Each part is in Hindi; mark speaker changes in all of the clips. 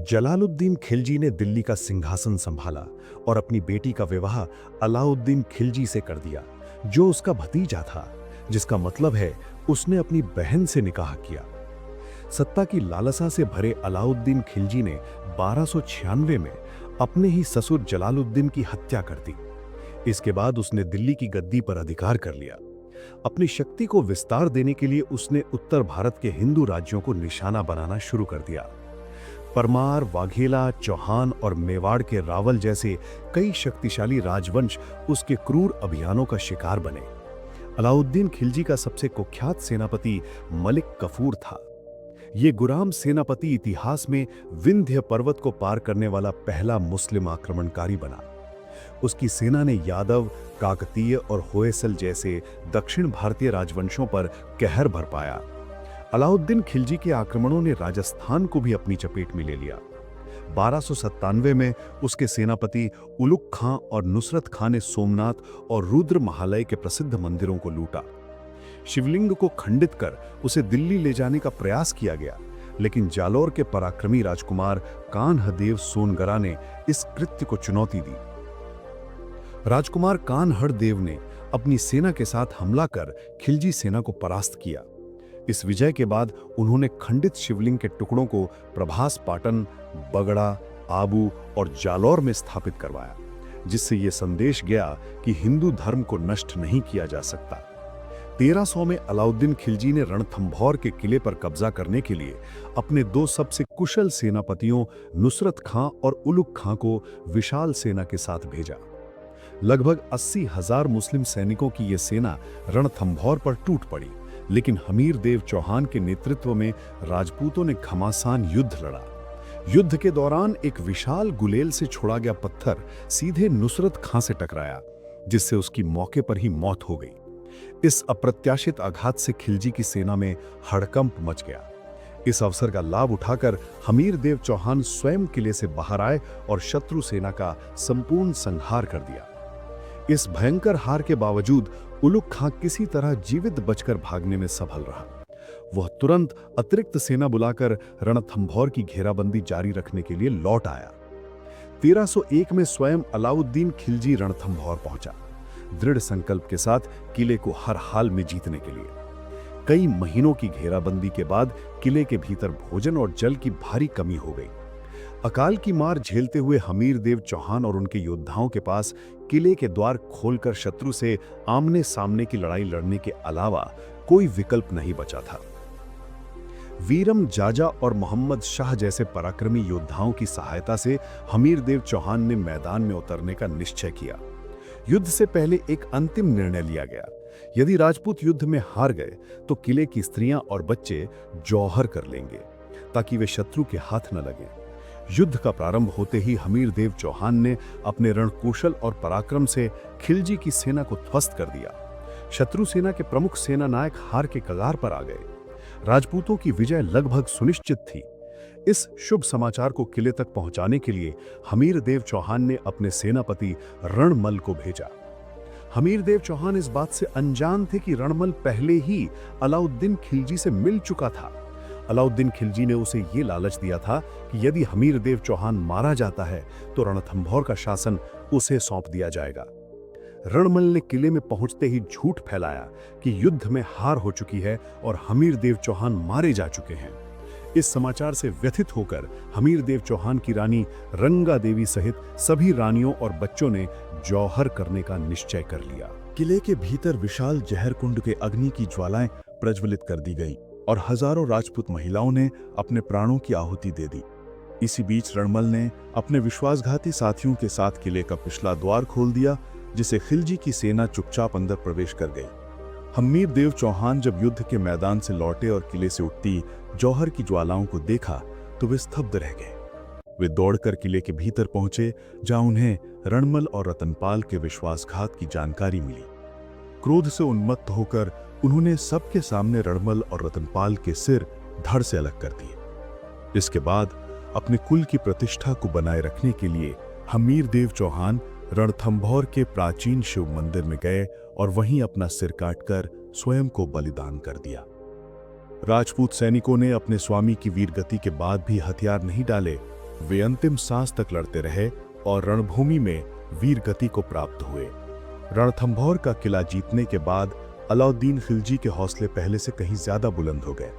Speaker 1: जलालुद्दीन खिलजी ने दिल्ली का सिंहासन संभाला और अपनी बेटी का विवाह अलाउद्दीन खिलजी से कर दिया, जो उसका भतीजा था, जिसका मतलब है उसने अपनी बहन से निकाह किया। सत्ता की लालसा से भरे अलाउद्दीन खिलजी ने 1296 में अपने ही ससुर जलालुद्दीन की हत्या कर दी। इसके बाद उसने दिल्ली की गद्दी पर अधिकार कर लिया। अपनी शक्ति को विस्तार देने के लिए उसने उत्तर भारत के हिंदू राज्यों को निशाना बनाना शुरू कर दिया। परमार, वाघेला, चौहान और मेवाड़ के रावल जैसे कई शक्तिशाली राजवंश उसके क्रूर अभियानों का शिकार बने। अलाउद्दीन खिलजी का सबसे कुख्यात सेनापति मलिक कफूर था। ये गुलाम सेनापति इतिहास में विंध्य पर्वत को पार करने वाला पहला मुस्लिम आक्रमणकारी बना। उसकी सेना ने यादव, काकतीय और होयसल जैसे दक्षिण भारतीय राजवंशों पर कहर बरपाया। अलाउद्दीन खिलजी के आक्रमणों ने राजस्थान को भी अपनी चपेट में ले लिया। 1297 में उसके सेनापति उलुग खां और नुसरत खां ने सोमनाथ और रुद्र महालय के प्रसिद्ध मंदिरों को लूटा। शिवलिंग को खंडित कर उसे दिल्ली ले जाने का प्रयास किया गया, लेकिन जालौर के पराक्रमी राजकुमार कान्हदेव सोनगरा ने इस कृत्य को चुनौती दी। राजकुमार कान्हड़देव ने अपनी सेना के साथ हमला कर खिलजी सेना को परास्त किया। इस विजय के बाद उन्होंने खंडित शिवलिंग के टुकड़ों को प्रभास पाटन, बगड़ा, आबू और जालौर में स्थापित करवाया, जिससे यह संदेश गया कि हिंदू धर्म को नष्ट नहीं किया जा सकता। 1300 में अलाउद्दीन खिलजी ने रणथंभौर के किले पर कब्जा करने के लिए अपने दो सबसे कुशल सेनापतियों नुसरत खां और उलुग खां को विशाल सेना के साथ भेजा। लगभग 80,000 मुस्लिम सैनिकों की यह सेना रणथंभौर पर टूट पड़ी, लेकिन हमीर देव चौहान के नेतृत्व में राजपूतों ने घमासान युद्ध लड़ा। युद्ध के दौरान एक विशाल गुलेल से छोड़ा गया पत्थर सीधे नुसरत खां से टकराया, जिससे उसकी मौके पर ही मौत हो गई। इस अप्रत्याशित आघात से खिलजी की सेना में हड़कंप मच गया। इस अवसर का लाभ उठाकर हमीर देव चौहान स्वयं किले से बाहर आए और शत्रु सेना का संपूर्ण संहार कर दिया। इस भयंकर हार के बावजूद उलुग खां किसी तरह जीवित बचकर भागने में सफल रहा। वह तुरंत अतिरिक्त सेना बुलाकर रणथंभौर की घेराबंदी जारी रखने के लिए लौट आया। 1301 में स्वयं अलाउद्दीन खिलजी रणथंभौर पहुंचा, दृढ़ संकल्प के साथ किले को हर हाल में जीतने के लिए। कई महीनों की घेराबंदी के बाद किले के भीतर भोजन और जल की भारी कमी हो गई। अकाल की मार झेलते हुए हमीर देव चौहान और उनके योद्धाओं के पास किले के द्वार खोलकर शत्रु से आमने सामने की लड़ाई लड़ने के अलावा कोई विकल्प नहीं बचा था। वीरम जाजा और मोहम्मद शाह जैसे पराक्रमी योद्धाओं की सहायता से हमीर देव चौहान ने मैदान में उतरने का निश्चय किया। युद्ध से पहले एक अंतिम निर्णय लिया गया। यदि राजपूत युद्ध में हार गए तो किले की स्त्रियां और बच्चे जौहर कर लेंगे, ताकि वे शत्रु के हाथ न लगें। युद्ध का प्रारंभ होते ही हमीर देव चौहान ने अपने रणकौशल और पराक्रम से खिलजी की सेना को ध्वस्त कर दिया। शत्रु सेना के प्रमुख सेनानायक हार के कगार पर आ गए। राजपूतों की विजय लगभग सुनिश्चित थी। इस शुभ समाचार को किले तक पहुंचाने के लिए हमीर देव चौहान ने अपने सेनापति रणमल को भेजा। हमीर देव चौहान इस बात से अनजान थे कि रणमल पहले ही अलाउद्दीन खिलजी से मिल चुका था। अलाउद्दीन खिलजी ने उसे ये लालच दिया था कि यदि हमीर देव चौहान मारा जाता है तो रणथंभौर का शासन उसे सौंप दिया जाएगा। रणमल ने किले में पहुंचते ही झूठ फैलाया कि युद्ध में हार हो चुकी है और हमीर देव चौहान मारे जा चुके हैं। इस समाचार से व्यथित होकर हमीर देव चौहान की रानी रंगा देवी सहित सभी रानियों और बच्चों ने जौहर करने का निश्चय कर लिया।
Speaker 2: किले के भीतर विशाल जहर कुंड के अग्नि की ज्वालाएं प्रज्वलित कर दी गई और हजारों राजपूत महिलाओं ने अपने प्राणों की आहुति दे दी। इसी बीच रणमल ने अपने विश्वासघाती साथियों के साथ किले का पिछला द्वार खोल दिया, जिसे खिलजी की सेना चुपचाप अंदर प्रवेश कर गई। हमीर देव चौहान जब युद्ध के मैदान से लौटे और किले से उठती जौहर की ज्वालाओं को देखा तो वे स्तब्ध रह गए। वे दौड़कर किले के भीतर पहुंचे, जहां उन्हें रणमल और रतनपाल के विश्वासघात की जानकारी मिली। क्रोध से उन्मत्त होकर उन्होंने सबके सामने रणमल और रतनपाल के सिर धड़ से अलग कर दिए। इसके बाद अपने कुल की प्रतिष्ठा को बनाए रखने के लिए हमीर देव चौहान रणथंभौर के प्राचीन शिव मंदिर में गए और वहीं अपना सिर काटकर स्वयं को बलिदान कर दिया। राजपूत सैनिकों ने अपने स्वामी की वीरगति के बाद भी हथियार नहीं डाले वे अंतिम सांस तक लड़ते रहे और रणभूमि में वीर गति को प्राप्त हुए। रणथंभौर का किला जीतने के बाद अलाउद्दीन खिलजी के हौसले पहले से कहीं ज्यादा बुलंद हो गए।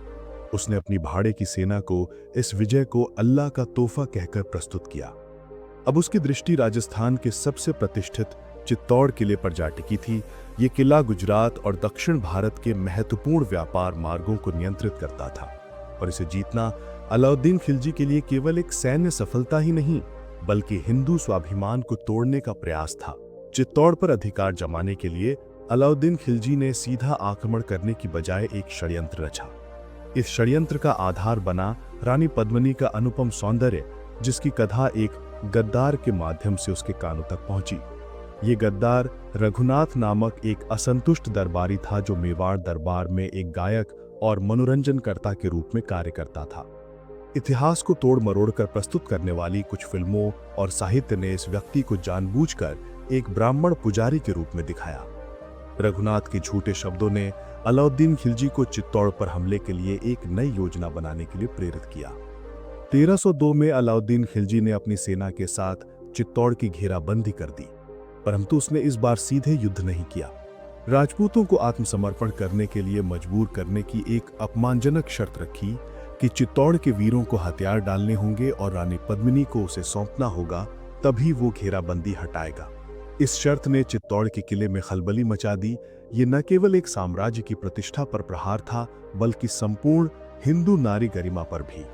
Speaker 2: उसने अपनी भाड़े की सेना को इस विजय को अल्लाह का तोहफा कहकर प्रस्तुत किया। अब उसकी दृष्टि राजस्थान के सबसे प्रतिष्ठित चित्तौड़ किले पर जा टिकी थी। ये किला गुजरात और दक्षिण भारत के महत्वपूर्ण व्यापार मार्गों को नियंत्रित करता था और इसे जीतना अलाउद्दीन खिलजी के लिए केवल एक सैन्य सफलता ही नहीं, बल्कि हिंदू स्वाभिमान को तोड़ने का प्रयास था। चित्तौड़ पर अधिकार जमाने के लिए अलाउद्दीन खिलजी ने सीधा आक्रमण करने की बजाय एक षड्यंत्र रचा। इस षड्यंत्र का आधार बना रानी पद्मिनी का अनुपम सौंदर्य, जिसकी कथा एक गद्दार के माध्यम से उसके कानों तक पहुंची। ये गद्दार रघुनाथ नामक एक असंतुष्ट दरबारी था जो मेवाड़ दरबार में एक गायक और मनोरंजनकर्ता के रूप में कार्य करता था। इतिहास को तोड़ मरोड़ कर प्रस्तुत करने वाली कुछ फिल्मों और साहित्य ने इस व्यक्ति को जानबूझकर एक ब्राह्मण पुजारी के रूप में दिखाया। रघुनाथ के झूठे शब्दों ने अलाउद्दीन खिलजी को चित्तौड़ पर हमले के लिए एक नई योजना बनाने के लिए प्रेरित किया। 1302 में अलाउद्दीन खिलजी ने अपनी सेना के साथ चित्तौड़ की घेराबंदी कर दी, परंतु उसने इस बार सीधे युद्ध नहीं किया। राजपूतों को आत्मसमर्पण करने के लिए मजबूर करने की एक अपमानजनक शर्त रखी कि चित्तौड़ के वीरों को हथियार डालने होंगे और रानी पद्मिनी को उसे सौंपना होगा, तभी वो घेराबंदी हटाएगा। इस शर्त ने चित्तौड़ के किले में खलबली मचा दी। ये न केवल एक साम्राज्य की प्रतिष्ठा पर प्रहार था, बल्कि संपूर्ण हिंदू नारी गरिमा पर भी।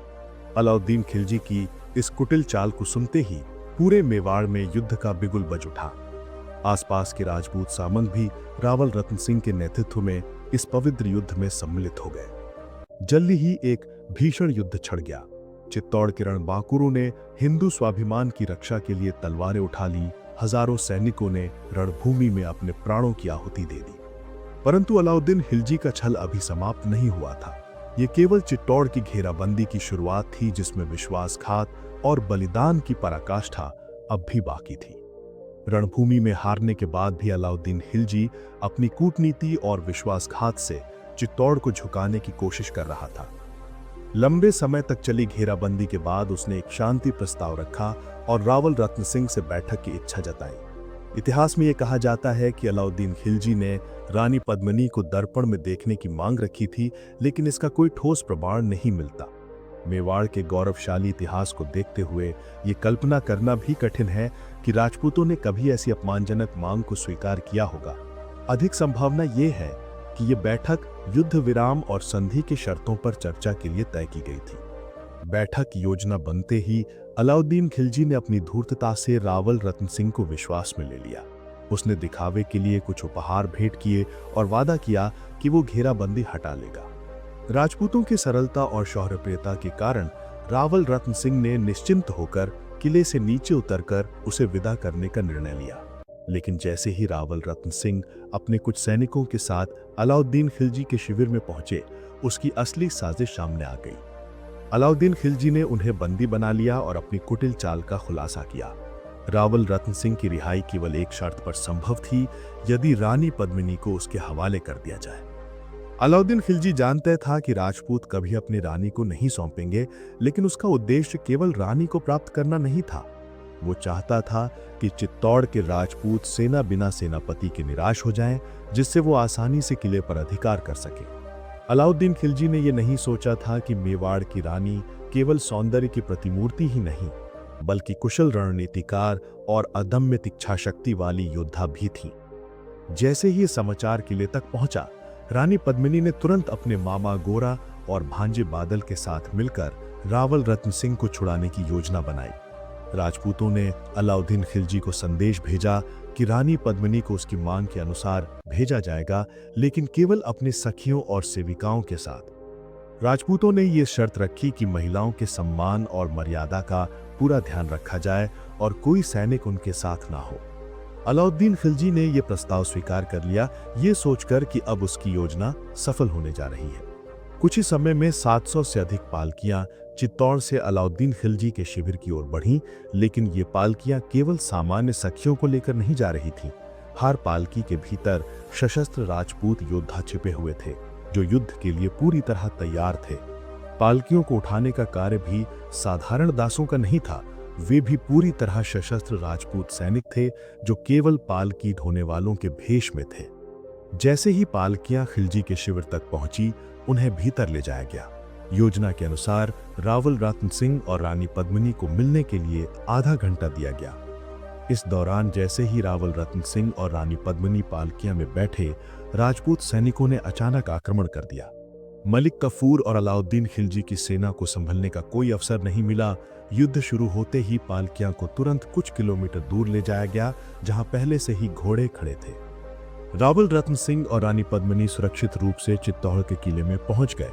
Speaker 2: अलाउद्दीन खिलजी की इस कुटिल चाल को सुनते ही पूरे मेवाड़ में युद्ध का बिगुल बज उठा। आसपास के राजपूत सामंत भी रावल रत्न सिंह के नेतृत्व में इस पवित्र युद्ध में सम्मिलित हो गए। जल्दी ही एक भीषण युद्ध छिड़ गया। चित्तौड़ के रणबांकुरों ने हिंदू स्वाभिमान की रक्षा के लिए तलवारें उठा ली। हजारों सैनिकों ने रणभूमि में अपने प्राणों की आहुति दे दी। परंतु अलाउद्दीन खिलजी का छल अभी समाप्त नहीं हुआ था। ये केवल चित्तौड़ की घेराबंदी की शुरुआत थी, जिसमें विश्वासघात और बलिदान की पराकाष्ठा अब भी बाकी थी। रणभूमि में हारने के बाद भी अलाउद्दीन खिलजी अपनी कूटनीति और विश्वासघात से चित्तौड़ को झुकाने की कोशिश कर रहा था। लंबे समय तक चली घेराबंदी के बाद उसने एक शांति प्रस्ताव रखा और रावल रत्न सिंह से बैठक की इच्छा जताई। इतिहास में यह कहा जाता है कि अलाउद्दीन खिलजी ने रानी पद्मिनी को दर्पण में देखने की मांग रखी थी, लेकिन इसका कोई ठोस प्रमाण नहीं मिलता। मेवाड़ के गौरवशाली इतिहास को देखते हुए ये कल्पना करना भी कठिन है कि राजपूतों ने कभी ऐसी अपमानजनक मांग को स्वीकार किया होगा। अधिक संभावना यह है कि ये बैठक युद्ध विराम और संधि की शर्तों पर चर्चा के लिए तय की गई थी। बैठक योजना बनते ही अलाउद्दीन खिलजी ने अपनी धूर्तता से रावल रत्न सिंह को विश्वास में ले लिया। उसने दिखावे के लिए कुछ उपहार भेंट किए और वादा किया कि वो घेराबंदी हटा लेगा। राजपूतों की सरलता और शौर्यप्रियता के कारण रावल रत्न सिंह ने निश्चिंत होकर किले से नीचे उतरकर उसे विदा करने का निर्णय लिया। लेकिन जैसे ही रावल रत्न सिंह अपने कुछ सैनिकों के साथ अलाउद्दीन खिलजी के शिविर में पहुंचे, उसकी असली साजिश सामने आ गई। अलाउद्दीन खिलजी ने उन्हें बंदी बना लिया और अपनी कुटिल चाल का खुलासा किया। रावल रत्न सिंह की रिहाई केवल एक शर्त पर संभव थी, यदि रानी पद्मिनी को उसके हवाले कर दिया जाए। अलाउद्दीन खिलजी जानता था कि राजपूत कभी अपनी रानी को नहीं सौंपेंगे, लेकिन उसका उद्देश्य केवल रानी को प्राप्त करना नहीं था। वो चाहता था कि चित्तौड़ के राजपूत सेना बिना सेनापति के निराश हो जाएं, जिससे वो आसानी से किले पर अधिकार कर सके। अलाउद्दीन खिलजी ने यह नहीं सोचा था कि मेवाड़ की रानी केवल सौंदर्य की प्रतिमूर्ति ही नहीं, बल्कि कुशल रणनीतिकार और अदम्य इच्छाशक्ति वाली योद्धा भी थी। जैसे ही समाचार किले तक पहुंचा, रानी पद्मिनी ने तुरंत अपने मामा गोरा और भांजे बादल के साथ मिलकर रावल रत्न सिंह को छुड़ाने की योजना बनाई। राजपूतों ने अलाउद्दीन खिलजी को संदेश भेजा कि रानी पद्मिनी को उसकी मांग के अनुसार भेजा जाएगा, लेकिन केवल अपनी सखियों और सेविकाओं के साथ। राजपूतों ने यह शर्त रखी कि महिलाओं के सम्मान और मर्यादा का पूरा ध्यान रखा जाए और कोई सैनिक उनके साथ ना हो। अलाउद्दीन खिलजी ने यह प्रस्ताव स्वीकार कर लिया, ये सोचकर कि अब उसकी योजना सफल होने जा रही है। कुछ ही समय में 700 से अधिक पालकियां चित्तौड़ से अलाउद्दीन खिलजी के शिविर की ओर बढ़ीं, लेकिन ये पालकियां केवल सामान्य सखियों को लेकर नहीं जा रही थीं। हर पालकी के भीतर सशस्त्र राजपूत योद्धा छिपे हुए थे, जो युद्ध के लिए पूरी तरह तैयार थे।
Speaker 1: पालकियों को उठाने का कार्य भी साधारण दासों का नहीं था। वे भी पूरी तरह सशस्त्र राजपूत सैनिक थे जो केवल पालकी ढोने वालों के भेष में थे। जैसे ही पालकियां खिलजी के शिविर तक पहुंची, उन्हें भीतर ले जाया गया। योजना के अनुसार रावल रत्न सिंह और रानी पद्मिनी को मिलने के लिए आधा घंटा दिया गया। इस दौरान जैसे ही रावल रत्न सिंह और रानी पद्मिनी पालकियां में बैठे, राजपूत सैनिकों ने अचानक आक्रमण कर दिया। मलिक कफूर और अलाउद्दीन खिलजी की सेना को संभलने का कोई अवसर नहीं मिला। युद्ध शुरू होते ही पालकियां को तुरंत कुछ किलोमीटर दूर ले जाया गया, जहां पहले से ही घोड़े खड़े थे। रावल रत्न सिंह और रानी पद्मिनी सुरक्षित रूप से चित्तौड़ के किले में पहुंच गए,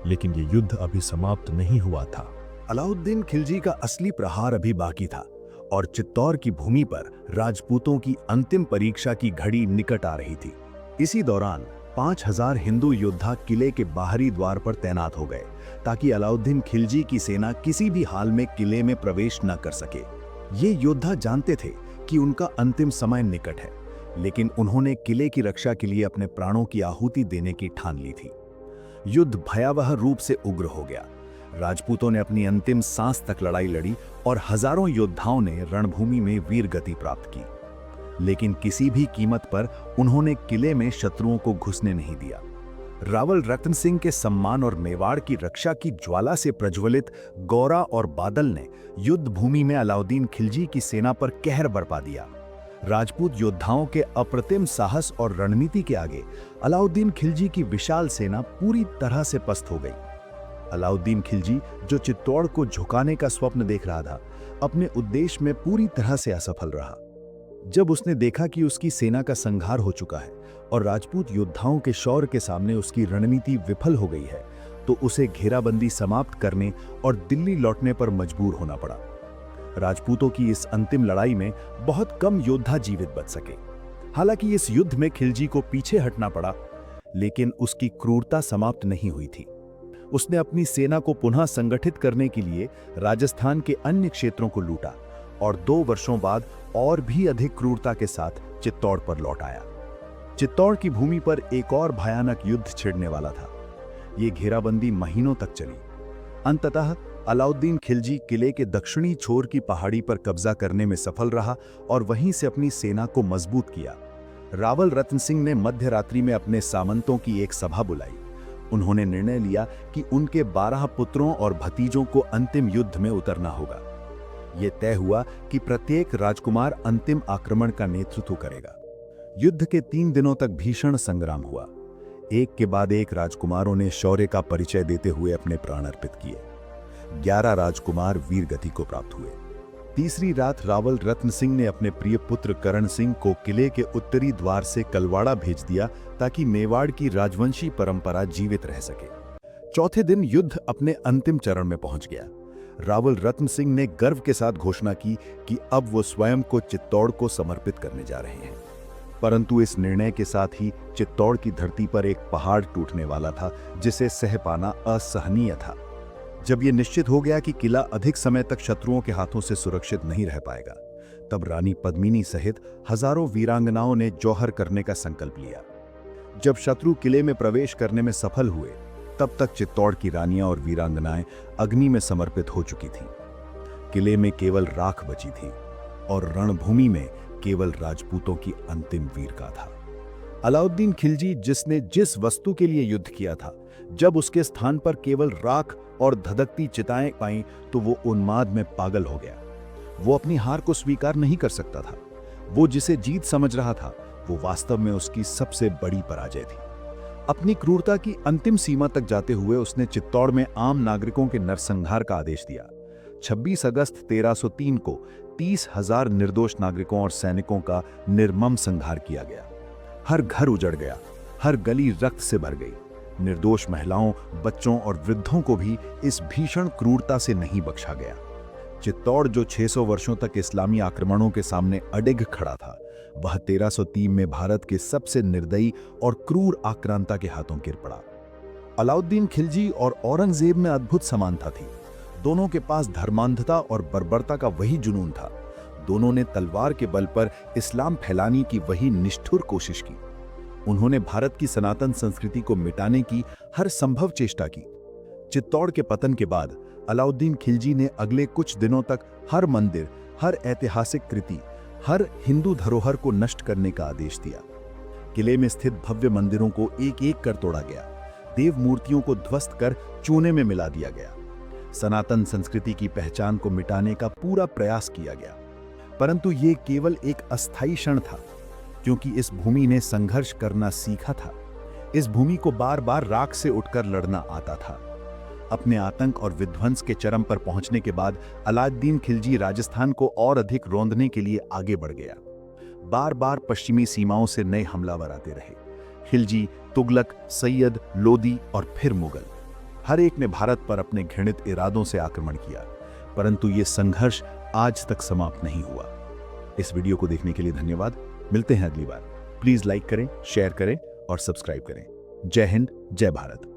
Speaker 1: लेकिन ये युद्ध अभी समाप्त नहीं हुआ था।
Speaker 3: अलाउद्दीन खिलजी का असली प्रहार अभी बाकी था और चित्तौड़ की भूमि पर राजपूतों की अंतिम परीक्षा की घड़ी निकट आ रही थी। इसी दौरान 5000 हिंदू योद्धा किले के बाहरी द्वार पर तैनात हो गए ताकि अलाउद्दीन खिलजी की सेना किसी भी हाल में किले में प्रवेश न कर सके। ये योद्धा जानते थे कि उनका अंतिम समय निकट है, लेकिन उन्होंने किले की रक्षा के लिए अपने प्राणों की आहुति देने की ठान ली थी। युद्ध भयावह रूप से उग्र हो गया। राजपूतों ने अपनी अंतिम सांस तक लड़ाई लड़ी और हजारों योद्धाओं ने रणभूमि में वीर गति प्राप्त की, लेकिन किसी भी कीमत पर उन्होंने किले में शत्रुओं को घुसने नहीं दिया। रावल रतन सिंह के सम्मान और मेवाड़ की रक्षा की ज्वाला से प्रज्वलित गौरा और बादल ने युद्ध भूमि में अलाउद्दीन खिलजी की सेना पर कहर बरपा दिया। राजपूत योद्धाओं के अप्रतिम साहस और रणनीति के आगे अलाउद्दीन खिलजी की विशाल सेना पूरी तरह से पस्त हो गई। अलाउद्दीन खिलजी, जो चित्तौड़ को झुकाने का स्वप्न देख रहा था, अपने उद्देश्य में पूरी तरह से असफल रहा। जब उसने देखा कि उसकी सेना का संहार हो चुका है और राजपूत योद्धाओं के शौर्य के सामने उसकी रणनीति विफल हो गई है, तो उसे घेराबंदी समाप्त करने और दिल्ली लौटने पर मजबूर होना पड़ा। राजपूतों की इस अंतिम लड़ाई में बहुत कम योद्धा जीवित बच सके। हालांकि इस युद्ध में खिलजी को पीछे हटना पड़ा, लेकिन उसकी क्रूरता समाप्त नहीं हुई थी। उसने अपनी सेना को पुनः संगठित करने के लिए राजस्थान के अन्य क्षेत्रों को लूटा और 2 वर्षों बाद और भी अधिक क्रूरता के साथ चित्तौड़ पर लौट आया। चित्तौड़ की भूमि पर एक और भयानक युद्ध छिड़ने वाला था। ये घेराबंदी महीनों तक चली। अंततः अलाउद्दीन खिलजी किले के दक्षिणी छोर की पहाड़ी पर कब्जा करने में सफल रहा और वहीं से अपनी सेना को मजबूत किया। रावल रतन सिंह ने मध्य रात्रि में अपने सामंतों की एक सभा बुलाई। उन्होंने निर्णय लिया कि उनके 12 पुत्रों और भतीजों को अंतिम युद्ध में उतरना होगा। यह तय हुआ कि प्रत्येक राजकुमार अंतिम आक्रमण का नेतृत्व करेगा। युद्ध के 3 दिनों तक भीषण संग्राम हुआ। एक के बाद एक राजकुमारों ने शौर्य का परिचय देते हुए अपने प्राण अर्पित किए। 11 राजकुमार वीर गति को प्राप्त हुए। तीसरी रात रावल रत्न सिंह ने अपने प्रिय पुत्र करण सिंह को किले के उत्तरी द्वार से कलवाड़ा भेज दिया ताकि मेवाड़ की राजवंशी परंपरा जीवित रह सके। चौथे दिन युद्ध अपने अंतिम चरण में पहुंच गया। रावल रत्न सिंह ने गर्व के साथ घोषणा की कि अब वो स्वयं को चित्तौड़ को समर्पित करने जा रहे हैं। परंतु इस निर्णय के साथ ही चित्तौड़ की धरती पर एक पहाड़ टूटने वाला था, जिसे सह पाना असहनीय था। जब यह निश्चित हो गया कि किला अधिक समय तक शत्रुओं के हाथों से सुरक्षित नहीं रह पाएगा, तब रानी पद्मिनी सहित हजारों वीरांगनाओं ने जौहर करने का संकल्प लिया। जब शत्रु किले में प्रवेश करने में सफल हुए, तब तक चित्तौड़ की रानियां और वीरांगनाएं अग्नि में समर्पित हो चुकी थीं। किले में केवल राख बची थी और रणभूमि में केवल राजपूतों की अंतिम वीरता था। अलाउद्दीन खिलजी, जिसने जिस वस्तु के लिए युद्ध किया था, जब उसके स्थान पर केवल राख और धधकती चिताएं पाईं, तो वो उन्माद में पागल हो गया। वो अपनी हार को स्वीकार नहीं कर सकता था। वो जिसे जीत समझ रहा था, वो वास्तव में उसकी सबसे बड़ी पराजय थी। अपनी क्रूरता की अंतिम सीमा तक जाते हुए उसने चित्तौड़ में आम नागरिकों के नरसंहार का आदेश दिया। 26 अगस्त 1303 को 30,000 निर्दोष नागरिकों और सैनिकों का निर्मम संहार किया गया। हर घर उजड़ गया, हर गली रक्त से भर गई। निर्दोष महिलाओं, बच्चों और वृद्धों को भी इस भीषण क्रूरता से नहीं बख्शा गया। चित्तौड़, जो 600 वर्षों तक इस्लामी आक्रमणों के सामने अडिग खड़ा था, वह 1303 में भारत के सबसे निर्दयी और क्रूर आक्रांता के हाथों गिर पड़ा। अलाउद्दीन खिलजी और औरंगजेब में अद्भुत समानता थी। दोनों के पास धर्मांधता और बर्बरता का वही जुनून था। दोनों ने तलवार के बल पर इस्लाम फैलाने की वही निष्ठुर कोशिश की। उन्होंने भारत की सनातन संस्कृति को मिटाने की हर संभव चेष्टा की। चित्तौड़ के पतन के बाद अलाउद्दीन खिलजी ने अगले कुछ दिनों तक हर मंदिर, हर ऐतिहासिक कृति, हर हिंदू धरोहर को नष्ट करने का आदेश दिया। किले में स्थित भव्य मंदिरों को एक एक कर तोड़ा गया, देव मूर्तियों को ध्वस्त कर चूने में मिला दिया गया, सनातन संस्कृति की पहचान को मिटाने का पूरा प्रयास किया गया। परंतु ये केवल एक अस्थायी क्षण था, क्योंकि इस भूमि ने संघर्ष करना सीखा था। इस भूमि को बार बार राख से उठकर लड़ना आता था। अपने आतंक और विध्वंस के चरम पर पहुंचने के बाद अलाउद्दीन खिलजी राजस्थान को और अधिक रौंदने के लिए आगे बढ़ गया। बार बार पश्चिमी सीमाओं से नए हमलावर आते रहे। खिलजी, तुगलक, सैयद, लोदी और फिर मुगल, हर एक ने भारत पर अपने घृणित इरादों से आक्रमण किया, परंतु ये संघर्ष आज तक समाप्त नहीं हुआ। इस वीडियो को देखने के लिए धन्यवाद। मिलते हैं अगली बार। प्लीज लाइक करें, शेयर करें और सब्सक्राइब करें। जय हिंद, जय भारत।